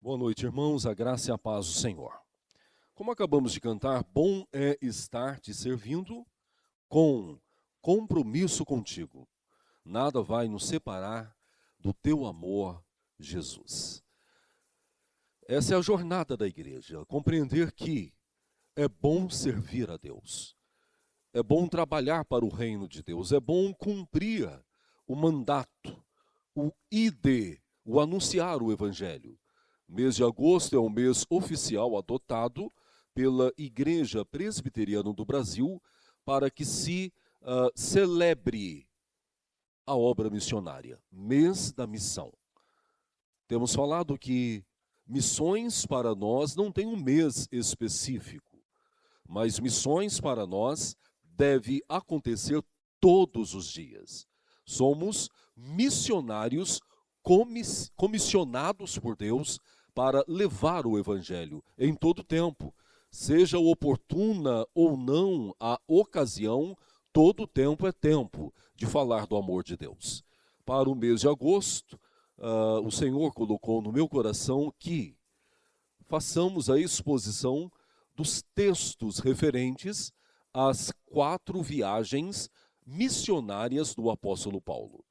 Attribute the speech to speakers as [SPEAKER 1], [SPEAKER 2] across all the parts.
[SPEAKER 1] Boa noite, irmãos, a graça e a paz do Senhor. Como acabamos de cantar, bom é estar te servindo com compromisso contigo. Nada vai nos separar do teu amor, Jesus. Essa é a jornada da igreja, compreender que é bom servir a Deus, é bom trabalhar para o reino de Deus, é bom cumprir o mandato, o ID, o anunciar o evangelho. Mês de agosto é o mês oficial adotado pela Igreja Presbiteriana do Brasil para que se celebre a obra missionária, mês da missão. Temos falado que missões para nós não tem um mês específico, mas missões para nós deve acontecer todos os dias. Somos missionários comissionados por Deus para levar o evangelho em todo tempo. Seja oportuna ou não a ocasião, todo tempo é tempo de falar do amor de Deus. Para o mês de agosto, o Senhor colocou no meu coração que façamos a exposição dos textos referentes às 4 viagens missionárias do apóstolo Paulo.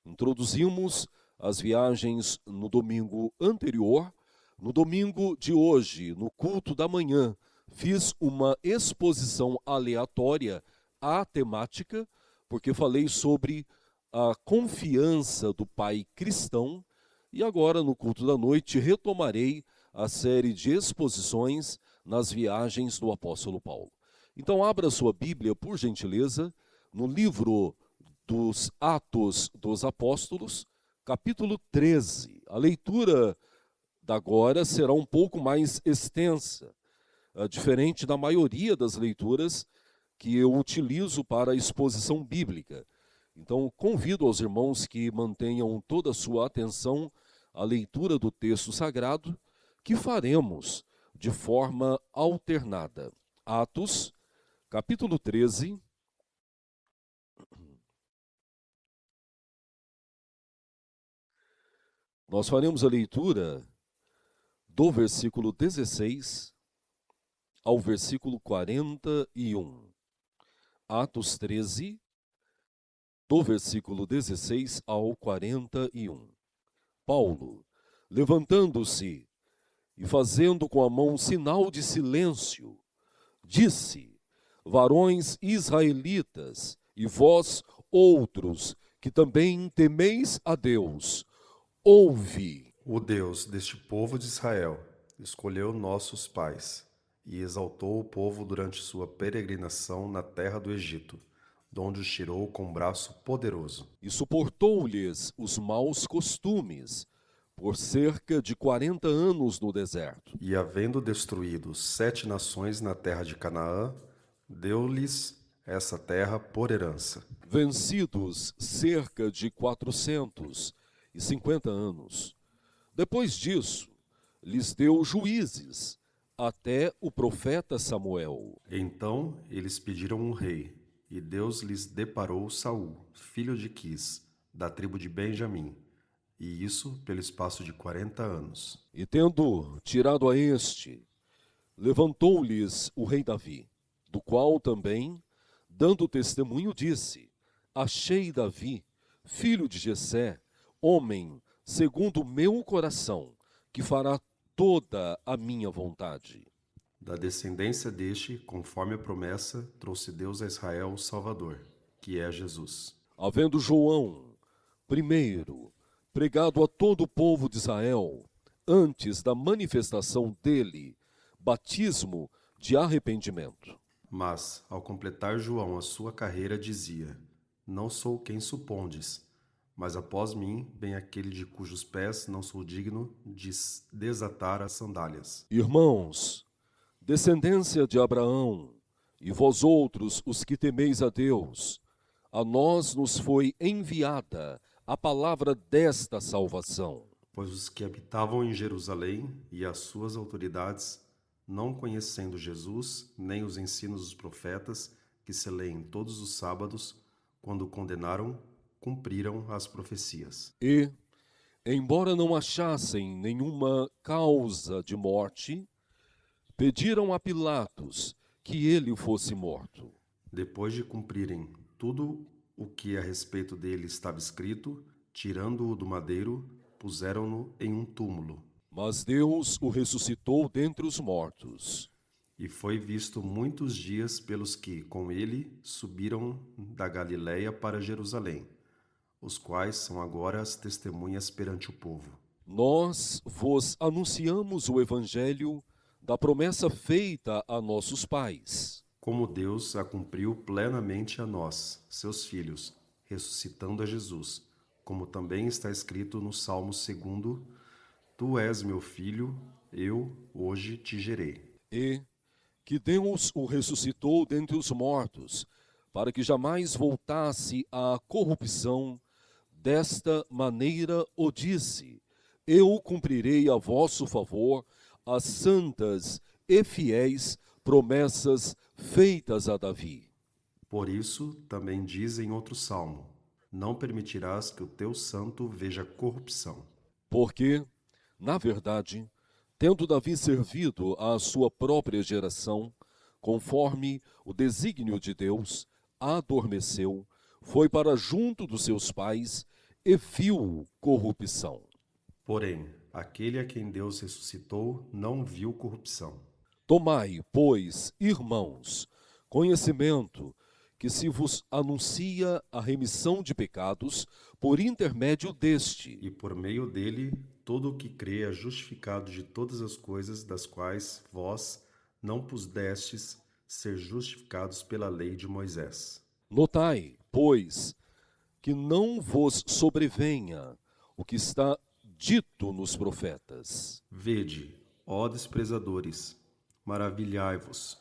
[SPEAKER 1] Introduzimos as viagens no domingo anterior. No domingo de hoje, no culto da manhã, fiz uma exposição aleatória à temática, porque falei sobre a confiança do pai cristão, e agora no culto da noite retomarei a série de exposições nas viagens do apóstolo Paulo. Então abra sua Bíblia, por gentileza, no livro dos Atos dos Apóstolos, capítulo 13. A leitura da agora será um pouco mais extensa, diferente da maioria das leituras que eu utilizo para a exposição bíblica. Então, convido aos irmãos que mantenham toda a sua atenção à leitura do texto sagrado, que faremos de forma alternada. Atos, capítulo 13. Nós faremos a leitura do versículo 16 ao versículo 41. Atos 13, do versículo 16 ao 41. Paulo, levantando-se e fazendo com a mão um sinal de silêncio, disse: varões israelitas, e vós outros, que também temeis a Deus, ouve.
[SPEAKER 2] O Deus deste povo de Israel escolheu nossos pais e exaltou o povo durante sua peregrinação na terra do Egito, de onde os tirou com braço poderoso.
[SPEAKER 1] E suportou-lhes os maus costumes por cerca de 40 anos no deserto.
[SPEAKER 2] E havendo destruído 7 nações na terra de Canaã, deu-lhes essa terra por herança.
[SPEAKER 1] Vencidos cerca de 450 anos. Depois disso, lhes deu juízes, até o profeta Samuel.
[SPEAKER 2] Então eles pediram um rei, e Deus lhes deparou Saul, filho de Quis, da tribo de Benjamim, e isso pelo espaço de 40 anos.
[SPEAKER 1] E tendo tirado a este, levantou-lhes o rei Davi, do qual também, dando testemunho, disse: achei Davi, filho de Jessé, homem segundo o meu coração, que fará toda a minha vontade.
[SPEAKER 2] Da descendência deste, conforme a promessa, trouxe Deus a Israel o Salvador, que é Jesus.
[SPEAKER 1] Havendo João, primeiro, pregado a todo o povo de Israel, antes da manifestação dele, batismo de arrependimento.
[SPEAKER 2] Mas, ao completar João a sua carreira, dizia: não sou quem supondes, mas após mim vem aquele de cujos pés não sou digno de desatar as sandálias.
[SPEAKER 1] Irmãos, descendência de Abraão, e vós outros, os que temeis a Deus, a nós nos foi enviada a palavra desta salvação.
[SPEAKER 2] Pois os que habitavam em Jerusalém e as suas autoridades, não conhecendo Jesus, nem os ensinos dos profetas, que se leem todos os sábados, quando condenaram, cumpriram as profecias.
[SPEAKER 1] E, Embora não achassem nenhuma causa de morte, pediram a Pilatos que ele fosse morto.
[SPEAKER 2] Depois de cumprirem tudo o que a respeito dele estava escrito, tirando-o do madeiro, puseram-no em um túmulo.
[SPEAKER 1] Mas Deus o ressuscitou dentre os mortos.
[SPEAKER 2] E foi visto muitos dias pelos que, com ele, subiram da Galiléia para Jerusalém, os quais são agora as testemunhas perante o povo.
[SPEAKER 1] Nós vos anunciamos o evangelho da promessa feita a nossos pais,
[SPEAKER 2] Como Deus a cumpriu plenamente a nós, seus filhos, ressuscitando a Jesus, como também está escrito no Salmo 2: Tu és meu filho, eu hoje te gerei.
[SPEAKER 1] e que Deus o ressuscitou dentre os mortos, para que jamais voltasse à corrupção. Desta maneira o disse: Eu cumprirei a vosso favor as santas e fiéis promessas feitas a Davi.
[SPEAKER 2] Por isso, também diz em outro salmo: Não permitirás que o teu santo veja corrupção.
[SPEAKER 1] Porque, na verdade, tendo Davi servido à sua própria geração, conforme o desígnio de Deus, adormeceu, foi para junto dos seus pais e viu corrupção.
[SPEAKER 2] Porém, aquele a quem Deus ressuscitou não viu corrupção.
[SPEAKER 1] Tomai, pois, irmãos, conhecimento que se vos anuncia a remissão de pecados por intermédio deste,
[SPEAKER 2] E por meio dele, todo o que crê é justificado de todas as coisas das quais vós não pudestes ser justificados pela lei de Moisés.
[SPEAKER 1] Notai, pois, que não vos sobrevenha o que está dito nos profetas.
[SPEAKER 2] Vede, ó desprezadores, maravilhai-vos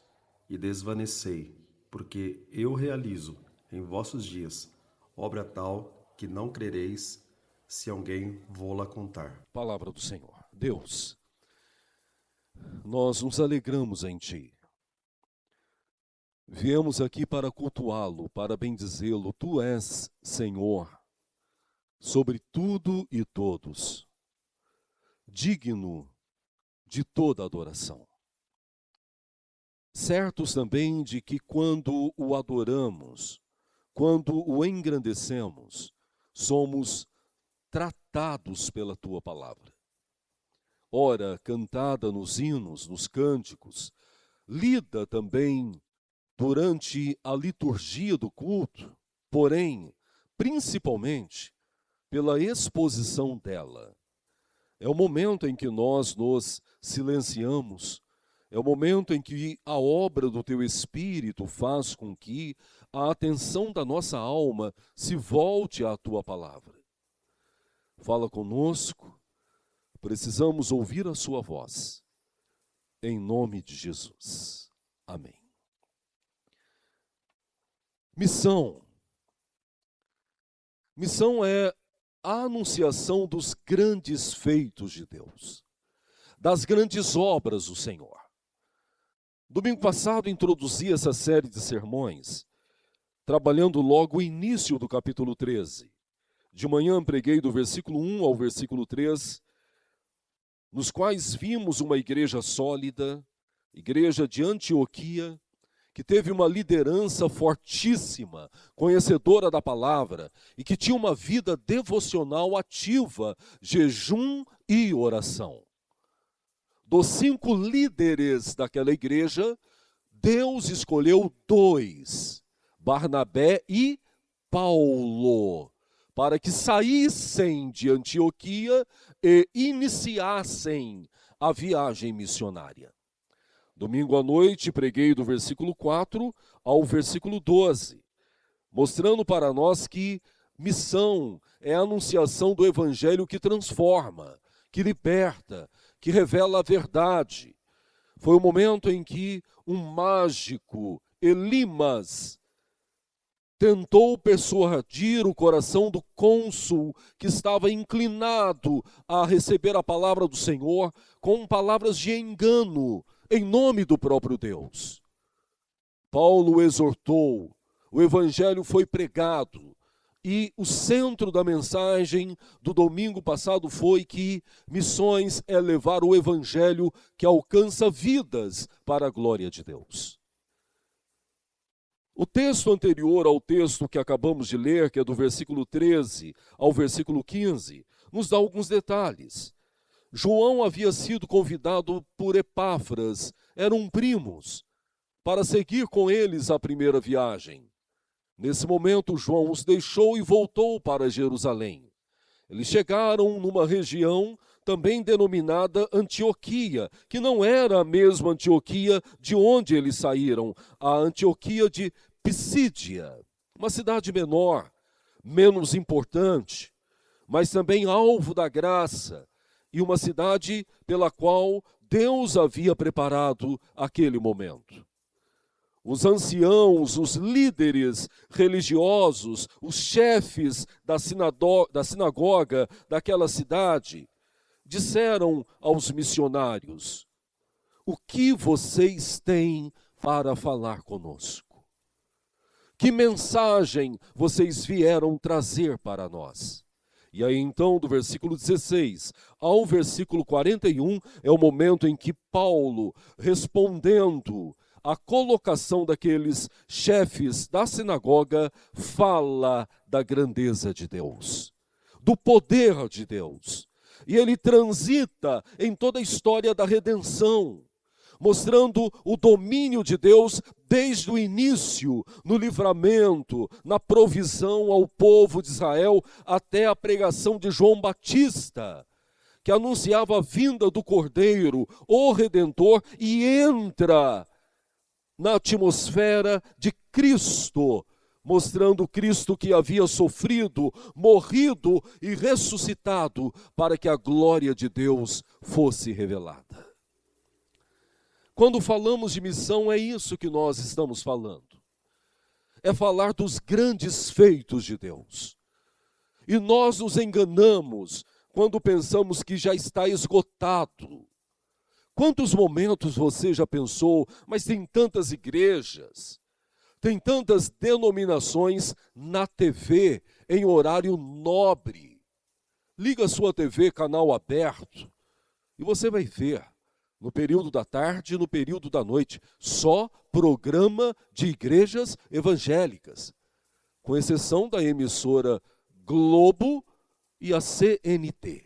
[SPEAKER 2] e desvanecei, porque eu realizo em vossos dias obra tal que não crereis se alguém vô-la contar.
[SPEAKER 1] Palavra do Senhor. Deus, nós nos alegramos em Ti. Viemos aqui para cultuá-lo, para bendizê-lo. Tu és Senhor sobre tudo e todos, digno de toda adoração. Certos também de que quando o adoramos, quando o engrandecemos, somos tratados pela Tua palavra. Ora, cantada nos hinos, nos cânticos, lida também durante a liturgia do culto, porém, principalmente, pela exposição dela. É o momento em que nós nos silenciamos, é o momento em que a obra do Teu Espírito faz com que a atenção da nossa alma se volte à Tua palavra. Fala conosco, precisamos ouvir a Sua voz. Em nome de Jesus. Amém. Missão. Missão é a anunciação dos grandes feitos de Deus, das grandes obras do Senhor. Domingo passado introduzi essa série de sermões, trabalhando logo o início do capítulo 13. De manhã preguei do versículo 1 ao versículo 3, nos quais vimos uma igreja sólida, igreja de Antioquia, que teve uma liderança fortíssima, conhecedora da palavra, e que tinha uma vida devocional ativa, jejum e oração. Dos 5 líderes daquela igreja, Deus escolheu 2, Barnabé e Paulo, para que saíssem de Antioquia e iniciassem a viagem missionária. Domingo à noite, preguei do versículo 4 ao versículo 12, mostrando para nós que missão é a anunciação do evangelho que transforma, que liberta, que revela a verdade. Foi o momento em que um mágico, Elimas, tentou persuadir o coração do cônsul que estava inclinado a receber a palavra do Senhor com palavras de engano, em nome do próprio Deus. Paulo exortou, o evangelho foi pregado, E o centro da mensagem do domingo passado foi que missões é levar o evangelho que alcança vidas para a glória de Deus. O texto anterior ao texto que acabamos de ler, que é do versículo 13 ao versículo 15, nos dá alguns detalhes. João havia sido convidado por Epáfras, eram primos, para seguir com eles a primeira viagem. Nesse momento, João os deixou e voltou para Jerusalém. Eles chegaram numa região também denominada Antioquia, que não era a mesma Antioquia de onde eles saíram, a Antioquia de Pisídia, uma cidade menor, menos importante, mas também alvo da graça, e uma cidade pela qual Deus havia preparado aquele momento. Os anciãos, os líderes religiosos, os chefes da sinagoga daquela cidade, disseram aos missionários: o que vocês têm para falar conosco? Que mensagem vocês vieram trazer para nós? E aí então, do versículo 16 ao versículo 41, é o momento em que Paulo, respondendo a colocação daqueles chefes da sinagoga, fala da grandeza de Deus, do poder de Deus. E ele transita em toda a história da redenção, mostrando o domínio de Deus desde o início, no livramento, na provisão ao povo de Israel, até a pregação de João Batista, que anunciava a vinda do Cordeiro, o Redentor, e entra na atmosfera de Cristo, mostrando Cristo que havia sofrido, morrido e ressuscitado para que a glória de Deus fosse revelada. Quando falamos de missão, é isso que nós estamos falando. É falar dos grandes feitos de Deus. E nós nos enganamos quando pensamos que já está esgotado. Quantos momentos você já pensou, mas tem tantas igrejas, tem tantas denominações na TV, em horário nobre. Liga a sua TV, canal aberto, e você vai ver, no período da tarde e no período da noite, só programa de igrejas evangélicas, com exceção da emissora Globo e a CNT,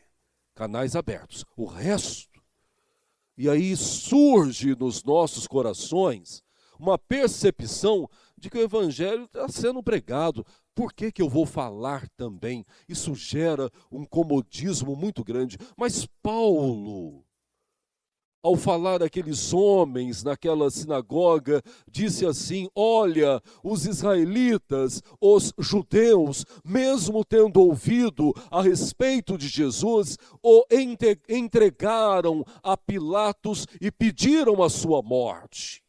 [SPEAKER 1] canais abertos. O resto. E aí surge nos nossos corações uma percepção de que o evangelho está sendo pregado. Por que eu vou falar também? Isso gera um comodismo muito grande. Mas Paulo, ao falar àqueles homens naquela sinagoga, disse assim: olha, os israelitas, os judeus, mesmo tendo ouvido a respeito de Jesus, o entregaram a Pilatos e pediram a sua morte.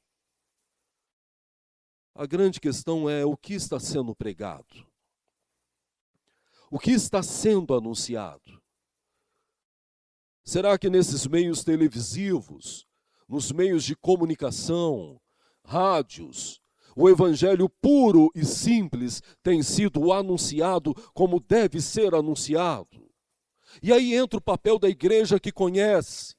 [SPEAKER 1] A grande questão é o que está sendo pregado, o que está sendo anunciado. Será que nesses meios televisivos, nos meios de comunicação, rádios, o evangelho puro e simples tem sido anunciado como deve ser anunciado? E aí entra o papel da igreja que conhece.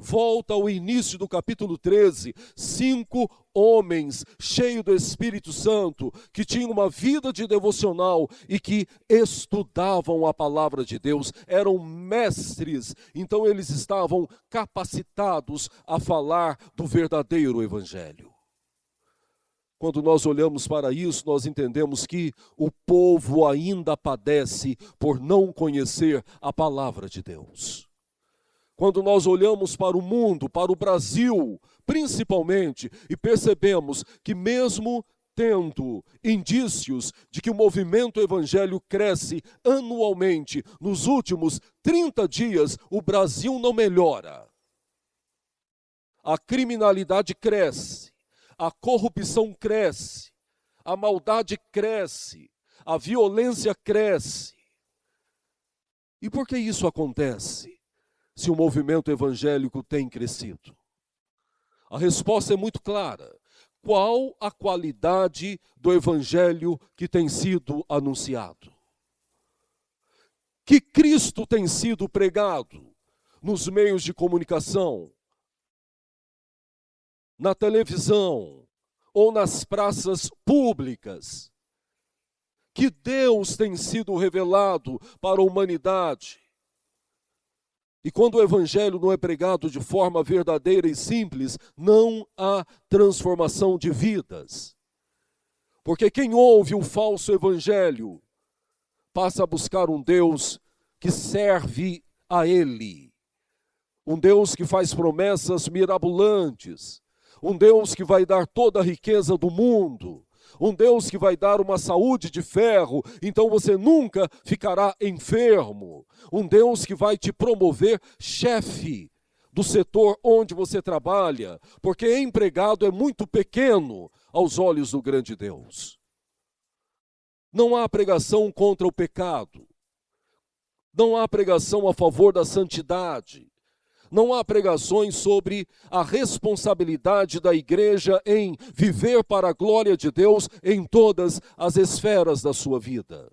[SPEAKER 1] Volta ao início do capítulo 13, 5 homens cheios do Espírito Santo, que tinham uma vida de devocional e que estudavam a palavra de Deus, eram mestres, então eles estavam capacitados a falar do verdadeiro evangelho. Quando nós olhamos para isso, nós entendemos que o povo ainda padece por não conhecer a palavra de Deus. Quando nós olhamos para o mundo, para o Brasil, principalmente, e percebemos que mesmo tendo indícios de que o movimento evangélico cresce anualmente, nos últimos 30 dias, o Brasil não melhora. A criminalidade cresce, a corrupção cresce, a maldade cresce, a violência cresce. E por que isso acontece? Se o movimento evangélico tem crescido? A resposta é muito clara. qual a qualidade do evangelho que tem sido anunciado? Que Cristo tem sido pregado nos meios de comunicação, na televisão ou nas praças públicas? Que Deus tem sido revelado para a humanidade? E quando o evangelho não é pregado de forma verdadeira e simples, não há transformação de vidas. Porque quem ouve o falso evangelho passa a buscar um Deus que serve a ele. Um Deus que faz promessas mirabolantes. Um Deus que vai dar toda a riqueza do mundo. Um Deus que vai dar uma saúde de ferro, então você nunca ficará enfermo. Um Deus que vai te promover chefe do setor onde você trabalha, porque empregado é muito pequeno aos olhos do grande Deus. Não há pregação contra o pecado. Não há pregação a favor da santidade. Não há pregações sobre a responsabilidade da igreja em viver para a glória de Deus em todas as esferas da sua vida.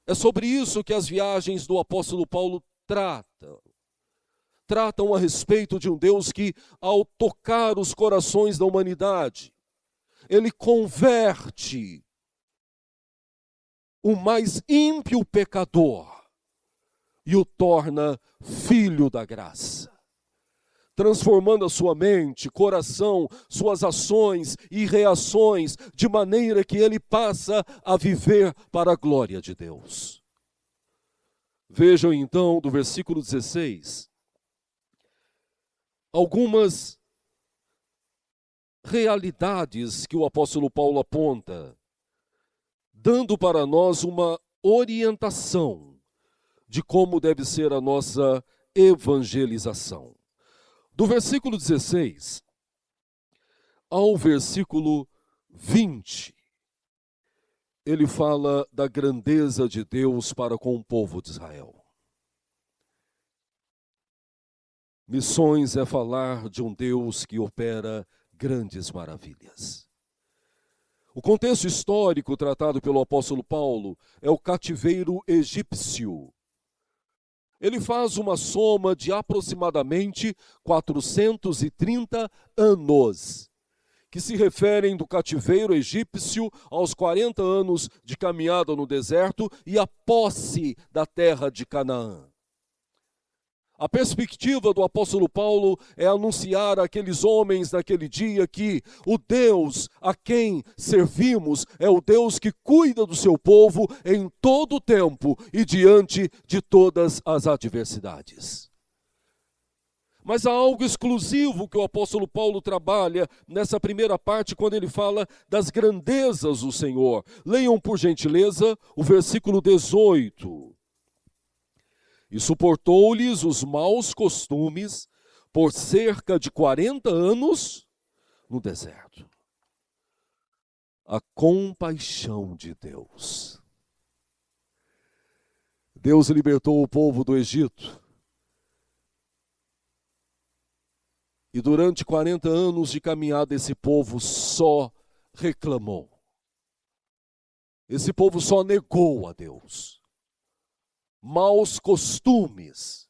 [SPEAKER 1] É sobre isso que as viagens do apóstolo Paulo tratam. Tratam a respeito de um Deus que, ao tocar os corações da humanidade, ele converte o mais ímpio pecador e o torna filho da graça, transformando a sua mente, coração, suas ações e reações, de maneira que ele passa a viver para a glória de Deus. Vejam então, do versículo 16, algumas realidades que o apóstolo Paulo aponta, dando para nós uma orientação de como deve ser a nossa evangelização. Do versículo 16 ao versículo 20, ele fala da grandeza de Deus para com o povo de Israel. Missões é falar de um Deus que opera grandes maravilhas. O contexto histórico tratado pelo apóstolo Paulo é o cativeiro egípcio. Ele faz uma soma de aproximadamente 430 anos, que se referem do cativeiro egípcio aos 40 anos de caminhada no deserto e a posse da terra de Canaã. A perspectiva do apóstolo Paulo é anunciar àqueles homens naquele dia que o Deus a quem servimos é o Deus que cuida do seu povo em todo o tempo e diante de todas as adversidades. Mas há algo exclusivo que o apóstolo Paulo trabalha nessa primeira parte, quando ele fala das grandezas do Senhor. Leiam, por gentileza, o versículo 18. E suportou-lhes os maus costumes por cerca de 40 anos no deserto. A compaixão de Deus. Deus libertou o povo do Egito. E durante 40 anos de caminhada, esse povo só reclamou. Esse povo só negou a Deus. Maus costumes.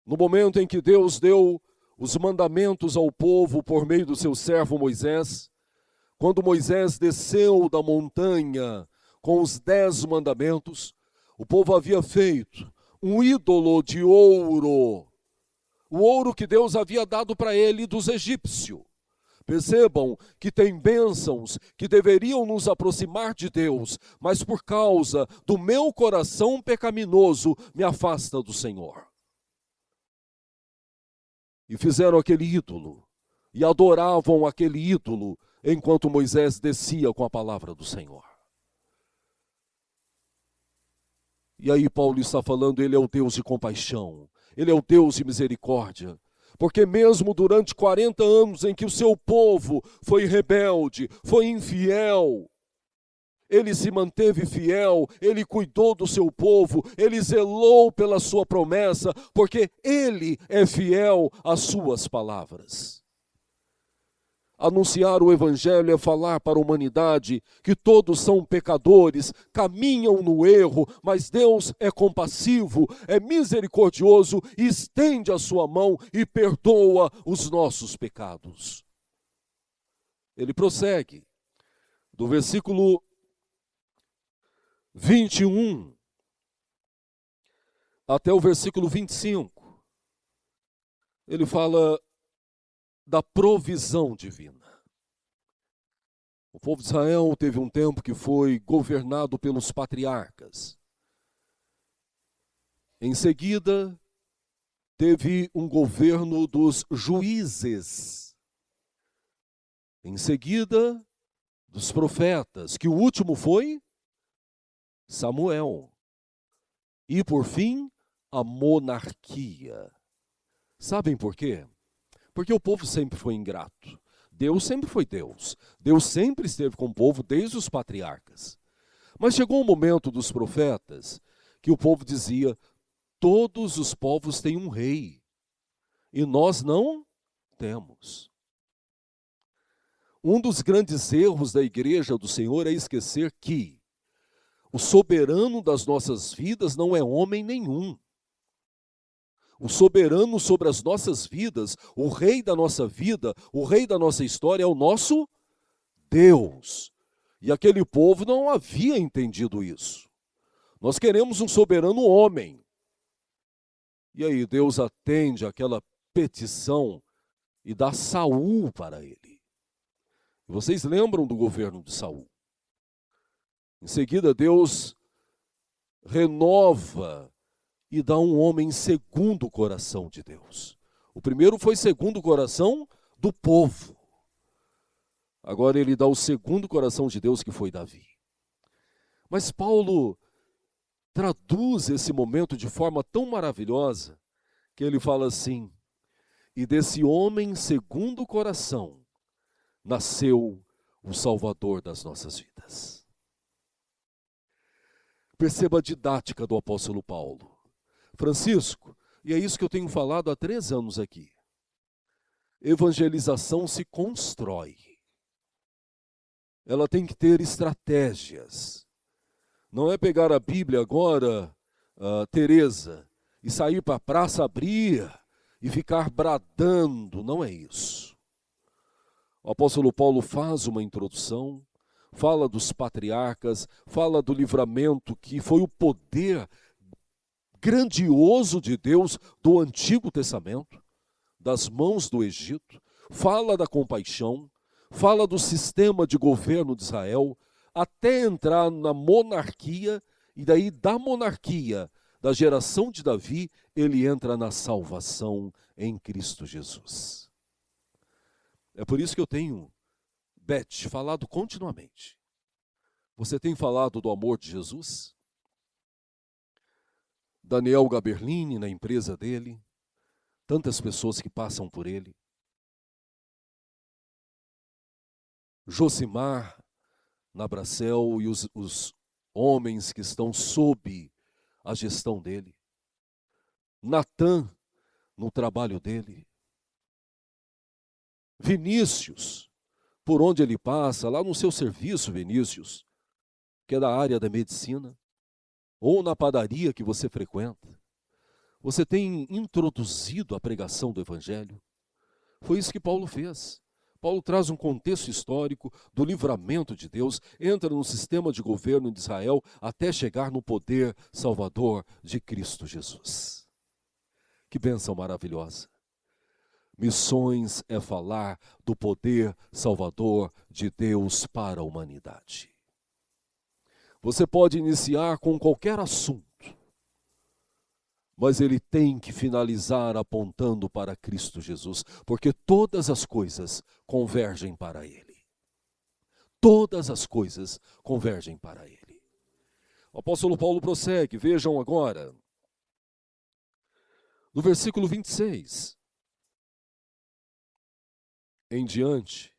[SPEAKER 1] No momento em que Deus deu os mandamentos ao povo por meio do seu servo Moisés, quando Moisés desceu da montanha com os 10 mandamentos, o povo havia feito um ídolo de ouro, o ouro que Deus havia dado para ele dos egípcios. Percebam que tem bênçãos que deveriam nos aproximar de Deus, mas por causa do meu coração pecaminoso, me afasta do Senhor. E fizeram aquele ídolo, e adoravam aquele ídolo, enquanto Moisés descia com a palavra do Senhor. E aí Paulo está falando, ele é o Deus de compaixão, ele é o Deus de misericórdia. Porque mesmo durante 40 anos em que o seu povo foi rebelde, foi infiel, ele se manteve fiel, ele cuidou do seu povo, ele zelou pela sua promessa, porque ele é fiel às suas palavras. Anunciar o Evangelho é falar para a humanidade que todos são pecadores, caminham no erro, mas Deus é compassivo, é misericordioso, estende a sua mão e perdoa os nossos pecados. Ele prossegue, do versículo 21 até o versículo 25. Ele fala da provisão divina. O povo de Israel teve um tempo que foi governado pelos patriarcas. Em seguida, teve um governo dos juízes. Em seguida, dos profetas, que o último foi Samuel. E, por fim, a monarquia. Sabem por quê? Porque o povo sempre foi ingrato. Deus sempre foi Deus. Deus sempre esteve com o povo desde os patriarcas. Mas chegou um momento dos profetas que o povo dizia: todos os povos têm um rei e nós não temos. Um dos grandes erros da igreja do Senhor é esquecer que o soberano das nossas vidas não é homem nenhum. O soberano sobre as nossas vidas, o rei da nossa vida, o rei da nossa história é o nosso Deus. E aquele povo não havia entendido isso. Nós queremos um soberano homem. E aí Deus atende aquela petição e dá Saul para ele. Vocês lembram do governo de Saul? Em seguida, Deus renova e dá um homem segundo o coração de Deus. O primeiro foi segundo o coração do povo. Agora ele dá o segundo coração de Deus, que foi Davi. Mas Paulo traduz esse momento de forma tão maravilhosa, que ele fala assim: e desse homem segundo o coração nasceu o Salvador das nossas vidas. Perceba a didática do apóstolo Paulo. Francisco, e é isso que eu tenho falado há 3 anos aqui. Evangelização se constrói. Ela tem que ter estratégias. Não é pegar a Bíblia agora, Teresa, e sair para a praça, abrir e ficar bradando. Não é isso. O apóstolo Paulo faz uma introdução, fala dos patriarcas, fala do livramento que foi o poder grandioso de Deus do Antigo Testamento, das mãos do Egito, fala da compaixão, fala do sistema de governo de Israel, até entrar na monarquia, e daí da monarquia, da geração de Davi, ele entra na salvação em Cristo Jesus. É por isso que eu tenho, Beth, falado continuamente. Você tem falado do amor de Jesus? Daniel Gaberlini, na empresa dele, tantas pessoas que passam por ele. Josimar, na Bracel, e os homens que estão sob a gestão dele. Natan, no trabalho dele. Vinícius, por onde ele passa, lá no seu serviço, Vinícius, que é da área da medicina, ou na padaria que você frequenta, você tem introduzido a pregação do Evangelho? Foi isso que Paulo fez. Paulo traz um contexto histórico do livramento de Deus, entra no sistema de governo de Israel, até chegar no poder salvador de Cristo Jesus. Que bênção maravilhosa. Missões é falar do poder salvador de Deus para a humanidade. Você pode iniciar com qualquer assunto, mas ele tem que finalizar apontando para Cristo Jesus, porque todas as coisas convergem para ele. Todas as coisas convergem para ele. O apóstolo Paulo prossegue, vejam agora, no versículo 26 em diante,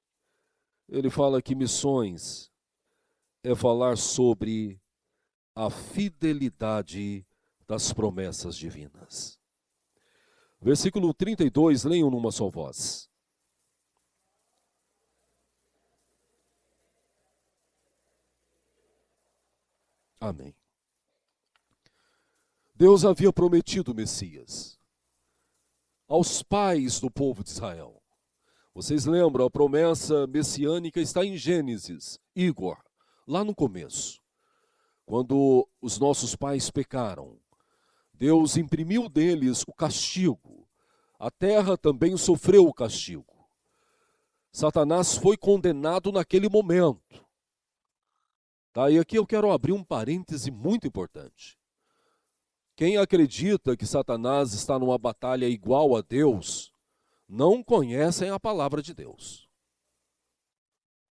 [SPEAKER 1] ele fala que missões é falar sobre a fidelidade das promessas divinas. Versículo 32, leiam numa só voz. Amém. Deus havia prometido o Messias aos pais do povo de Israel. Vocês lembram, a promessa messiânica está em Gênesis, Igor, lá no começo. Quando os nossos pais pecaram, Deus imprimiu deles o castigo. A terra também sofreu o castigo. Satanás foi condenado naquele momento. Tá? E aqui eu quero abrir um parêntese muito importante. Quem acredita que Satanás está numa batalha igual a Deus, não conhecem a palavra de Deus.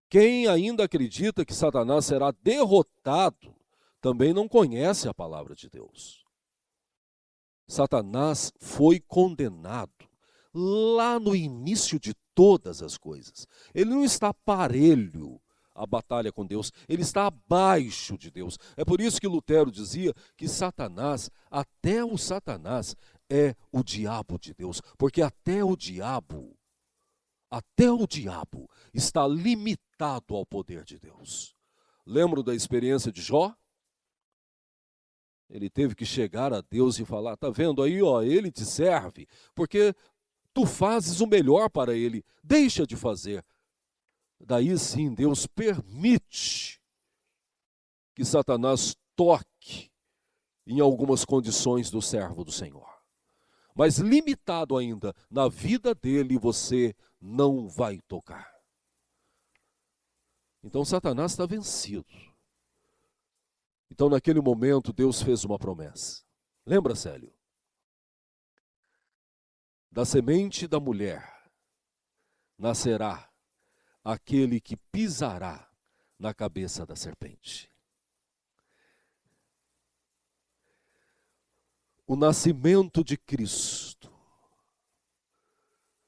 [SPEAKER 1] Quem ainda acredita que Satanás será derrotado, também não conhece a palavra de Deus. Satanás foi condenado lá no início de todas as coisas. Ele não está parelho à batalha com Deus, ele está abaixo de Deus. É por isso que Lutero dizia que Satanás, até o Satanás, é o diabo de Deus, porque até o diabo está limitado ao poder de Deus. Lembram da experiência de Jó? Ele teve que chegar a Deus e falar, tá vendo aí, ó, ele te serve, porque tu fazes o melhor para ele, deixa de fazer. Daí sim, Deus permite que Satanás toque em algumas condições do servo do Senhor. Mas limitado ainda, na vida dele você não vai tocar. Então Satanás está vencido. Então naquele momento Deus fez uma promessa. Lembra, Célio? Da semente da mulher nascerá aquele que pisará na cabeça da serpente. O nascimento de Cristo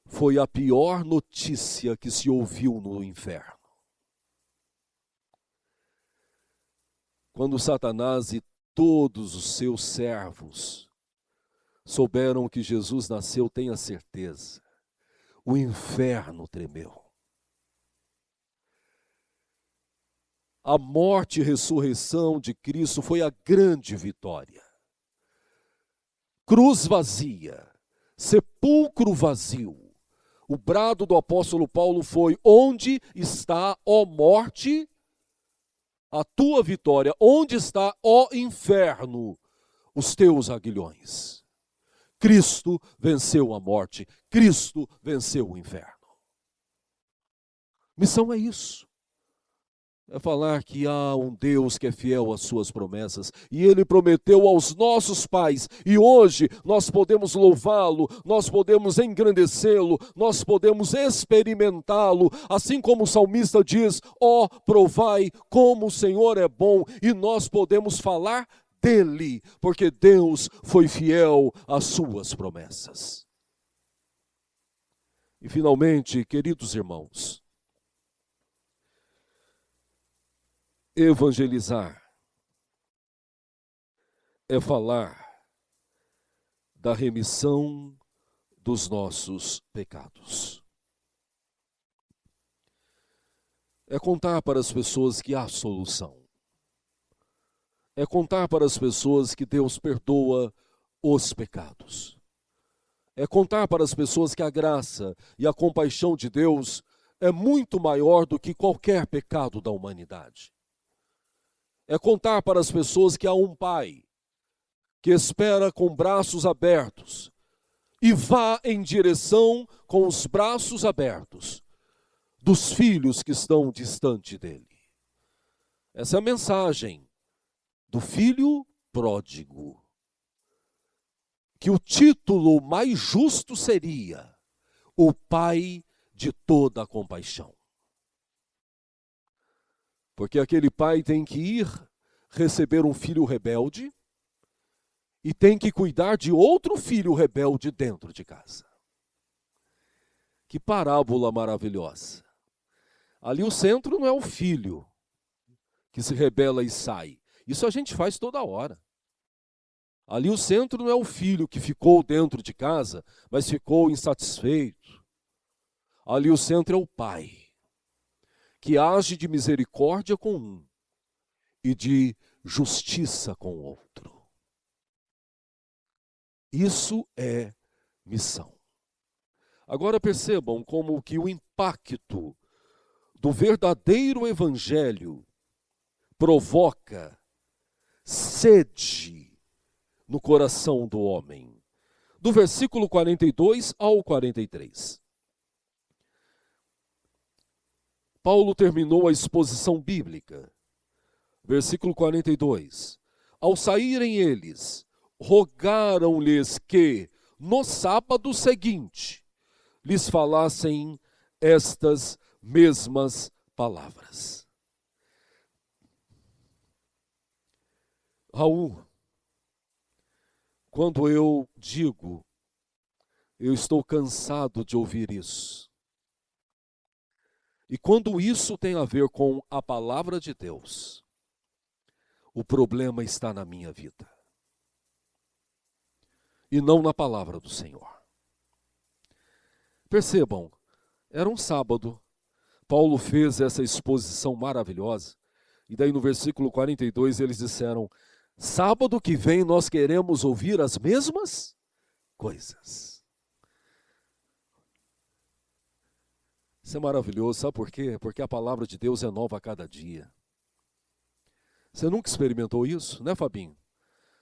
[SPEAKER 1] foi a pior notícia que se ouviu no inferno. Quando Satanás e todos os seus servos souberam que Jesus nasceu, tenha certeza, o inferno tremeu. A morte e ressurreição de Cristo foi a grande vitória. Cruz vazia, sepulcro vazio. O brado do apóstolo Paulo foi: onde está, ó morte, a tua vitória? Onde está, ó inferno, os teus aguilhões? Cristo venceu a morte, Cristo venceu o inferno. Missão é isso. É falar que há um Deus que é fiel às suas promessas, e Ele prometeu aos nossos pais, e hoje nós podemos louvá-lo, nós podemos engrandecê-lo, nós podemos experimentá-lo, assim como o salmista diz, ó, provai como o Senhor é bom, e nós podemos falar dele, porque Deus foi fiel às suas promessas. E finalmente, queridos irmãos, evangelizar é falar da remissão dos nossos pecados. É contar para as pessoas que há solução. É contar para as pessoas que Deus perdoa os pecados. É contar para as pessoas que a graça e a compaixão de Deus é muito maior do que qualquer pecado da humanidade. É contar para as pessoas que há um Pai que espera com braços abertos e vá em direção com os braços abertos dos filhos que estão distante dele. Essa é a mensagem do filho pródigo. Que o título mais justo seria o Pai de toda a compaixão. Porque aquele pai tem que ir receber um filho rebelde e tem que cuidar de outro filho rebelde dentro de casa. Que parábola maravilhosa. Ali o centro não é o filho que se rebela e sai. Isso a gente faz toda hora. Ali o centro não é o filho que ficou dentro de casa, mas ficou insatisfeito. Ali o centro é o pai, que age de misericórdia com um e de justiça com o outro. Isso é missão. Agora percebam como que o impacto do verdadeiro evangelho provoca sede no coração do homem. Do versículo 42 ao 43. Paulo terminou a exposição bíblica. Versículo 42. Ao saírem eles, rogaram-lhes que, no sábado seguinte, lhes falassem estas mesmas palavras. Raul, quando eu digo, eu estou cansado de ouvir isso. E quando isso tem a ver com a palavra de Deus, o problema está na minha vida. E não na palavra do Senhor. Percebam, era um sábado. Paulo fez essa exposição maravilhosa. E daí no versículo 42 eles disseram: sábado que vem nós queremos ouvir as mesmas coisas. Isso é maravilhoso, sabe por quê? Porque a palavra de Deus é nova a cada dia. Você nunca experimentou isso, né, Fabinho?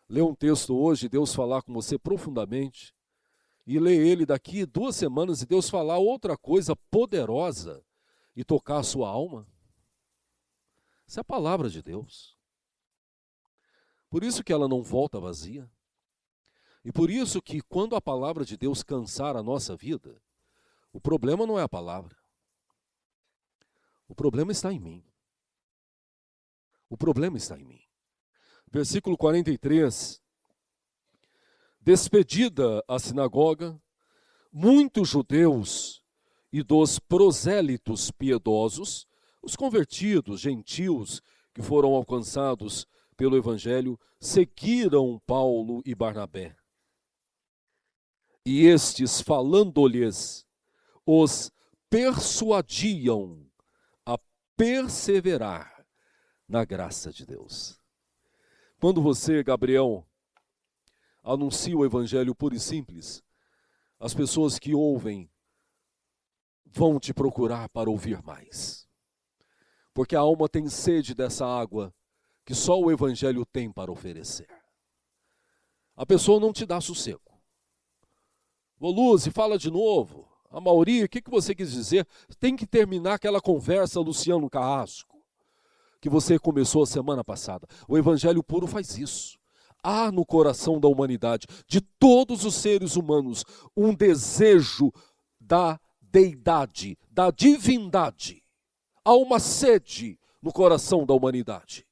[SPEAKER 1] Lê um texto hoje, Deus falar com você profundamente, e lê ele daqui 2 semanas e Deus falar outra coisa poderosa e tocar a sua alma. Isso é a palavra de Deus. Por isso que ela não volta vazia. E por isso que quando a palavra de Deus cansar a nossa vida, o problema não é a palavra. O problema está em mim. O problema está em mim. Versículo 43. Despedida a sinagoga, muitos judeus e dos prosélitos piedosos, os convertidos, gentios, que foram alcançados pelo evangelho, seguiram Paulo e Barnabé. E estes, falando-lhes, os persuadiam a perseverar na graça de Deus. Quando você, Gabriel, anuncia o evangelho puro e simples, as pessoas que ouvem vão te procurar para ouvir mais. Porque a alma tem sede dessa água que só o evangelho tem para oferecer. A pessoa não te dá sossego. Ô Luz, fala de novo. A Mauri, o que você quis dizer? Tem que terminar aquela conversa, Luciano Carrasco, que você começou a semana passada. O evangelho puro faz isso. Há no coração da humanidade, de todos os seres humanos, um desejo da deidade, da divindade. Há uma sede no coração da humanidade.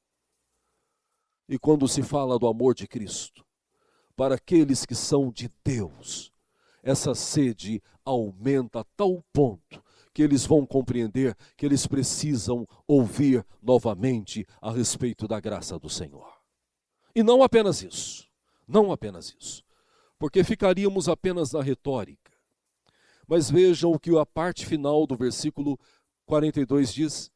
[SPEAKER 1] E quando se fala do amor de Cristo, para aqueles que são de Deus, essa sede aumenta a tal ponto que eles vão compreender que eles precisam ouvir novamente a respeito da graça do Senhor. E não apenas isso, não apenas isso, porque ficaríamos apenas na retórica. Mas vejam o que a parte final do versículo 42 diz: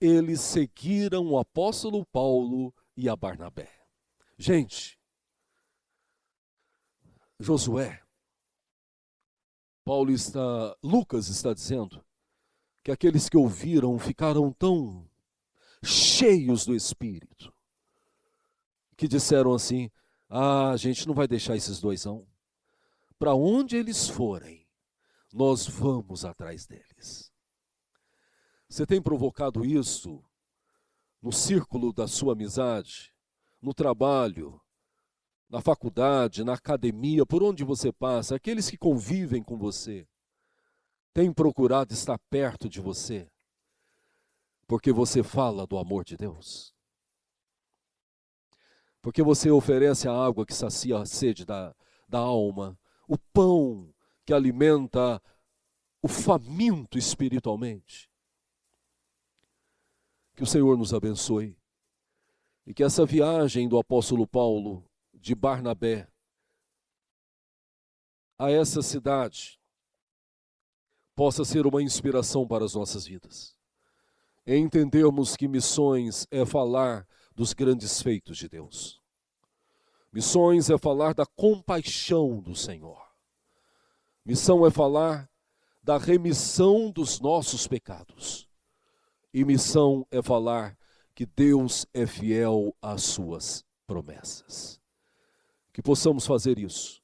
[SPEAKER 1] eles seguiram o apóstolo Paulo e a Barnabé. Gente, Josué, Lucas está dizendo que aqueles que ouviram ficaram tão cheios do Espírito, que disseram assim: a gente não vai deixar esses dois não. Para onde eles forem, nós vamos atrás deles. Você tem provocado isso no círculo da sua amizade, no trabalho, na faculdade, na academia, por onde você passa, aqueles que convivem com você, têm procurado estar perto de você, porque você fala do amor de Deus? Porque você oferece a água que sacia a sede da alma, o pão que alimenta o faminto espiritualmente? Que o Senhor nos abençoe e que essa viagem do apóstolo Paulo, de Barnabé, a essa cidade, possa ser uma inspiração para as nossas vidas. É entendermos que missões é falar dos grandes feitos de Deus. Missões é falar da compaixão do Senhor. Missão é falar da remissão dos nossos pecados. E missão é falar que Deus é fiel às suas promessas. Que possamos fazer isso.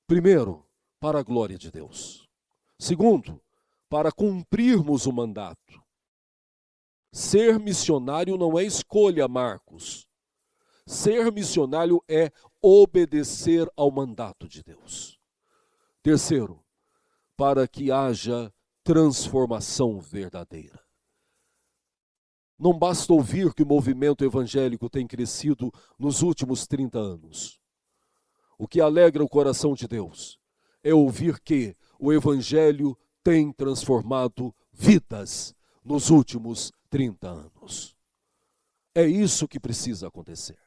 [SPEAKER 1] Primeiro, para a glória de Deus. Segundo, para cumprirmos o mandato. Ser missionário não é escolha, Marcos. Ser missionário é obedecer ao mandato de Deus. Terceiro, para que haja transformação verdadeira. Não basta ouvir que o movimento evangélico tem crescido nos últimos 30 anos. O que alegra o coração de Deus é ouvir que o evangelho tem transformado vidas nos últimos 30 anos. É isso que precisa acontecer.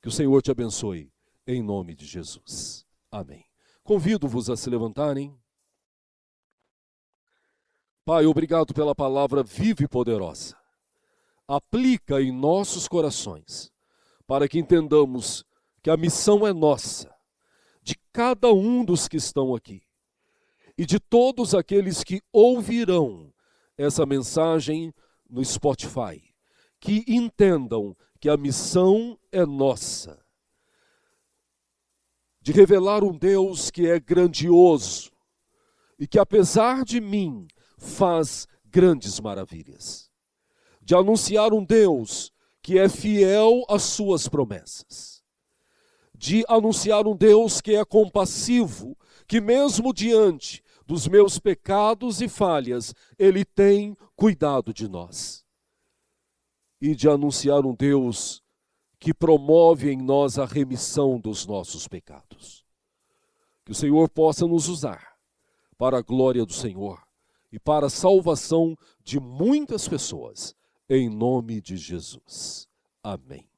[SPEAKER 1] Que o Senhor te abençoe, em nome de Jesus. Amém. Convido-vos a se levantarem. Pai, obrigado pela palavra viva e poderosa. Aplica em nossos corações, para que entendamos que a missão é nossa, de cada um dos que estão aqui, e de todos aqueles que ouvirão essa mensagem no Spotify, que entendam que a missão é nossa, de revelar um Deus que é grandioso e que, apesar de mim, faz grandes maravilhas. De anunciar um Deus que é fiel às suas promessas. De anunciar um Deus que é compassivo, que mesmo diante dos meus pecados e falhas, Ele tem cuidado de nós. E de anunciar um Deus que promove em nós a remissão dos nossos pecados. Que o Senhor possa nos usar para a glória do Senhor e para a salvação de muitas pessoas. Em nome de Jesus. Amém.